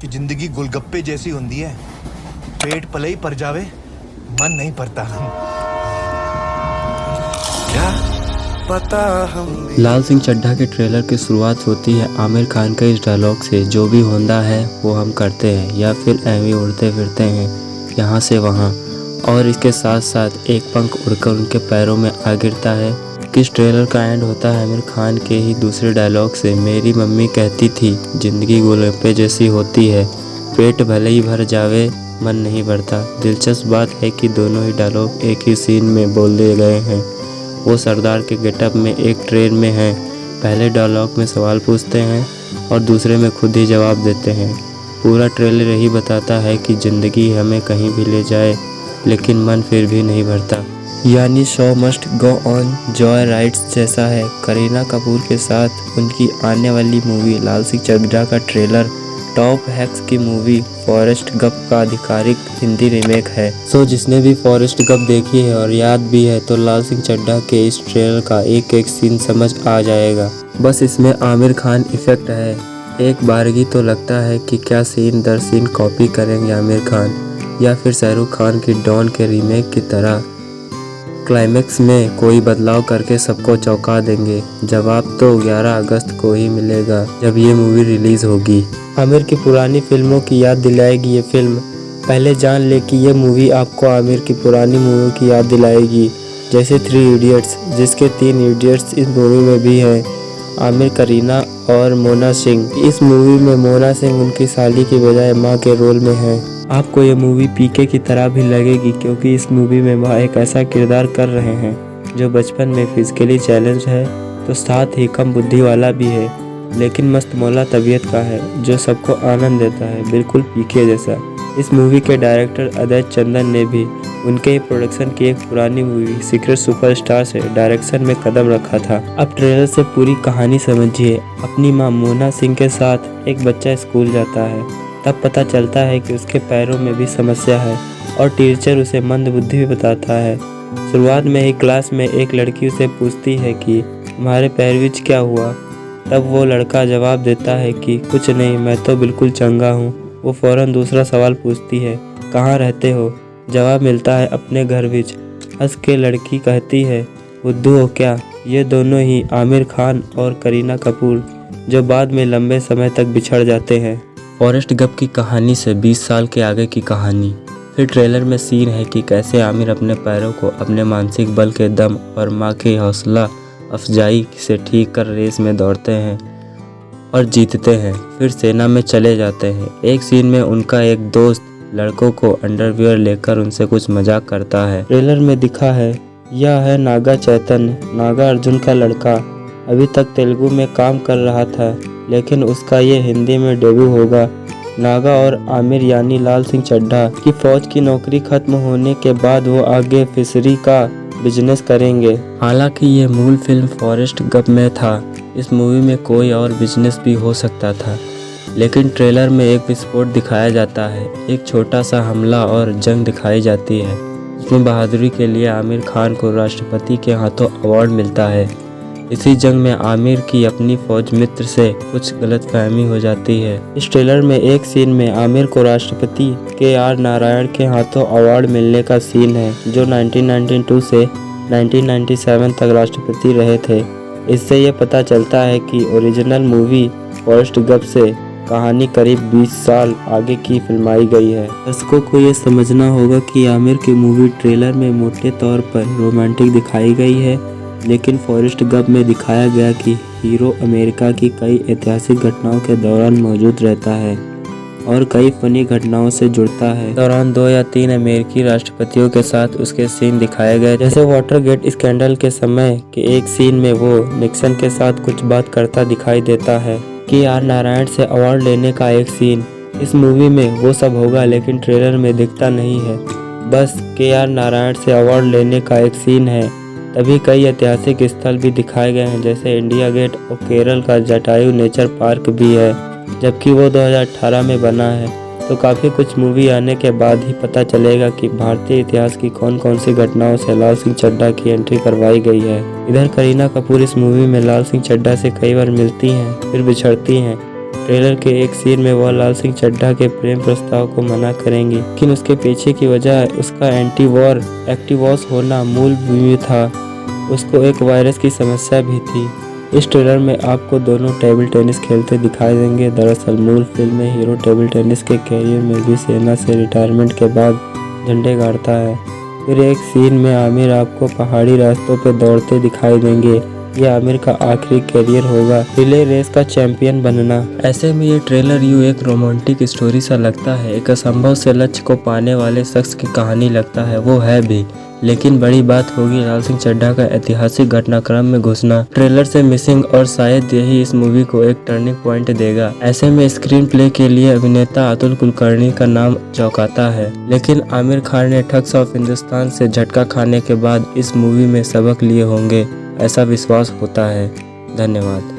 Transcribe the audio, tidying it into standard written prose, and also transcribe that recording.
कि जिंदगी गोलगप्पे जैसी होती है, पेट पले ही पर जावे, मन नहीं पड़ता। क्या पता हम। लाल सिंह चड्ढा के ट्रेलर की शुरुआत होती है आमिर खान के इस डायलॉग से, जो भी होता है वो हम करते हैं, या फिर ऐਵੇਂ उड़ते फिरते हैं यहाँ से वहाँ, और इसके साथ साथ एक पंख उड़कर उनके पैरों में आ गिरता है। किस ट्रेलर का एंड होता है आमिर खान के ही दूसरे डायलॉग से, मेरी मम्मी कहती थी जिंदगी गोलगप्पे जैसी होती है, पेट भले ही भर जावे मन नहीं भरता। दिलचस्प बात है कि दोनों ही डायलॉग एक ही सीन में बोल दिए गए हैं। वो सरदार के गेटअप में एक ट्रेन में हैं। पहले डायलॉग में सवाल पूछते हैं और दूसरे में खुद ही जवाब देते हैं। पूरा ट्रेलर यही बताता है कि ज़िंदगी हमें कहीं भी ले जाए लेकिन मन फिर भी नहीं भरता, यानी show must go on, Joy rides जैसा है। करीना कपूर के साथ उनकी आने वाली मूवी लाल सिंह चड्ढा का ट्रेलर टॉम हैंक्स की मूवी फॉरेस्ट गंप का आधिकारिक हिंदी रीमेक है। जिसने भी फॉरेस्ट गंप देखी है और याद भी है तो लाल सिंह चड्ढा के इस ट्रेलर का एक एक सीन समझ आ जाएगा। बस इसमें आमिर खान इफेक्ट है। एक बारगी तो लगता है कि क्या सीन दर सीन कॉपी करेंगे आमिर खान, या फिर शाहरुख खान की डॉन के रीमेक की तरह क्लाइमेक्स में कोई बदलाव करके सबको चौंका देंगे। जवाब तो 11 अगस्त को ही मिलेगा जब ये मूवी रिलीज़ होगी। आमिर की पुरानी फिल्मों की याद दिलाएगी ये फिल्म। पहले जान ले कि ये मूवी आपको आमिर की पुरानी मूवी की याद दिलाएगी, जैसे 3 इडियट्स, जिसके 3 इडियट्स इस मूवी में भी हैं, आमिर, करीना और मोना सिंह। इस मूवी में मोना सिंह उनकी साली की बजाय माँ के रोल में है। आपको ये मूवी पीके की तरह भी लगेगी, क्योंकि इस मूवी में वह एक ऐसा किरदार कर रहे हैं जो बचपन में फिजिकली चैलेंज है तो साथ ही कम बुद्धि वाला भी है, लेकिन मस्त मौला तबीयत का है जो सबको आनंद देता है, बिल्कुल पीके जैसा। इस मूवी के डायरेक्टर अजय चंदन ने भी उनके ही प्रोडक्शन की एक पुरानी मूवी सीक्रेट सुपरस्टार से डायरेक्शन में कदम रखा था। अब ट्रेलर से पूरी कहानी समझिए। अपनी मां मोना सिंह के साथ एक बच्चा स्कूल जाता है, तब पता चलता है कि उसके पैरों में भी समस्या है और टीचर उसे मंदबुद्धि भी बताता है। शुरुआत में ही क्लास में एक लड़की उसे पूछती है कि तुम्हारे पैर विच क्या हुआ, तब वो लड़का जवाब देता है कि कुछ नहीं, मैं तो बिल्कुल चंगा हूँ। वो फ़ौरन दूसरा सवाल पूछती है, कहाँ रहते हो? जवाब मिलता है, अपने घर विच। हंस के लड़की कहती है, बुद्धू हो क्या? ये दोनों ही आमिर खान और करीना कपूर, जो बाद में लंबे समय तक बिछड़ जाते हैं। फॉरेस्ट गंप की कहानी से 20 साल के आगे की कहानी। फिर ट्रेलर में सीन है कि कैसे आमिर अपने पैरों को अपने मानसिक बल के दम और माँ की हौसला अफजाई से ठीक कर रेस में दौड़ते हैं और जीतते हैं। फिर सेना में चले जाते हैं। एक सीन में उनका एक दोस्त लड़कों को अंडरवियर लेकर उनसे कुछ मजाक करता है। ट्रेलर में दिखा है, यह है नागा चैतन्य, नागा अर्जुन का लड़का। अभी तक तेलुगु में काम कर रहा था, लेकिन उसका ये हिंदी में डेब्यू होगा। नागा और आमिर यानी लाल सिंह चड्ढा की फौज की नौकरी खत्म होने के बाद वो आगे फिशरी का बिजनेस करेंगे। हालांकि ये मूल फिल्म फॉरेस्ट गंप में था, इस मूवी में कोई और बिजनेस भी हो सकता था, लेकिन ट्रेलर में एक विस्फोट दिखाया जाता है, एक छोटा सा हमला और जंग दिखाई जाती है। इसमें बहादुरी के लिए आमिर खान को राष्ट्रपति के हाथों अवार्ड मिलता है। इसी जंग में आमिर की अपनी फौज मित्र से कुछ गलतफहमी हो जाती है। इस ट्रेलर में एक सीन में आमिर को राष्ट्रपति KR नारायण के हाथों अवार्ड मिलने का सीन है, जो 1992 से 1997 तक राष्ट्रपति रहे थे। इससे ये पता चलता है कि ओरिजिनल मूवी फॉरेस्ट गंप से कहानी करीब 20 साल आगे की फिल्माई गई है। दर्शकों को ये समझना होगा कि आमिर की मूवी ट्रेलर में मोटे तौर पर रोमांटिक दिखाई गई है, लेकिन फॉरेस्ट गंप में दिखाया गया कि हीरो अमेरिका की कई ऐतिहासिक घटनाओं के दौरान मौजूद रहता है और कई फनी घटनाओं से जुड़ता है। दौरान 2 या 3 अमेरिकी राष्ट्रपतियों के साथ उसके सीन दिखाए गए, जैसे वाटरगेट स्कैंडल के समय के एक सीन में वो निक्सन के साथ कुछ बात करता दिखाई देता है। KR नारायण से अवार्ड लेने का एक सीन। इस मूवी में वो सब होगा, लेकिन ट्रेलर में दिखता नहीं है। बस KR नारायण से अवार्ड लेने का एक सीन है। तभी कई ऐतिहासिक स्थल भी दिखाए गए हैं, जैसे इंडिया गेट और केरल का जटायु नेचर पार्क भी है, जबकि वो 2018 में बना है। तो काफ़ी कुछ मूवी आने के बाद ही पता चलेगा कि भारतीय इतिहास की कौन कौन सी घटनाओं से लाल सिंह चड्ढा की एंट्री करवाई गई है। इधर करीना कपूर इस मूवी में लाल सिंह चड्ढा से कई बार मिलती हैं, फिर बिछड़ती हैं। ट्रेलर के एक सीन में वह लाल सिंह चड्ढा के प्रेम प्रस्ताव को मना करेंगे, लेकिन उसके पीछे की वजह उसका एंटी वॉर एक्टिविस्ट होना मूल भी था। उसको एक वायरस की समस्या भी थी। इस ट्रेलर में आपको दोनों टेबल टेनिस खेलते दिखाई देंगे। दरअसल मूल फिल्म में हीरो टेबल टेनिस के कैरियर में भी सेना से रिटायरमेंट के बाद झंडे गाड़ता है। फिर एक सीन में आमिर आपको पहाड़ी रास्तों पर दौड़ते दिखाई देंगे। यह आमिर का आखिरी कैरियर होगा, रिले रेस का चैंपियन बनना। ऐसे में ये ट्रेलर यूँ एक रोमांटिक स्टोरी सा लगता है, एक असंभव से लक्ष्य को पाने वाले शख्स की कहानी लगता है। वो है भी, लेकिन बड़ी बात होगी लाल सिंह चड्ढा का ऐतिहासिक घटनाक्रम में घुसना। ट्रेलर से मिसिंग, और शायद यही इस मूवी को एक टर्निंग पॉइंट देगा। ऐसे में स्क्रीन प्ले के लिए अभिनेता अतुल कुलकर्णी का नाम चौंकाता है, लेकिन आमिर खान ने ठग्स ऑफ हिंदुस्तान से झटका खाने के बाद इस मूवी में सबक लिए होंगे, ऐसा विश्वास होता है। धन्यवाद।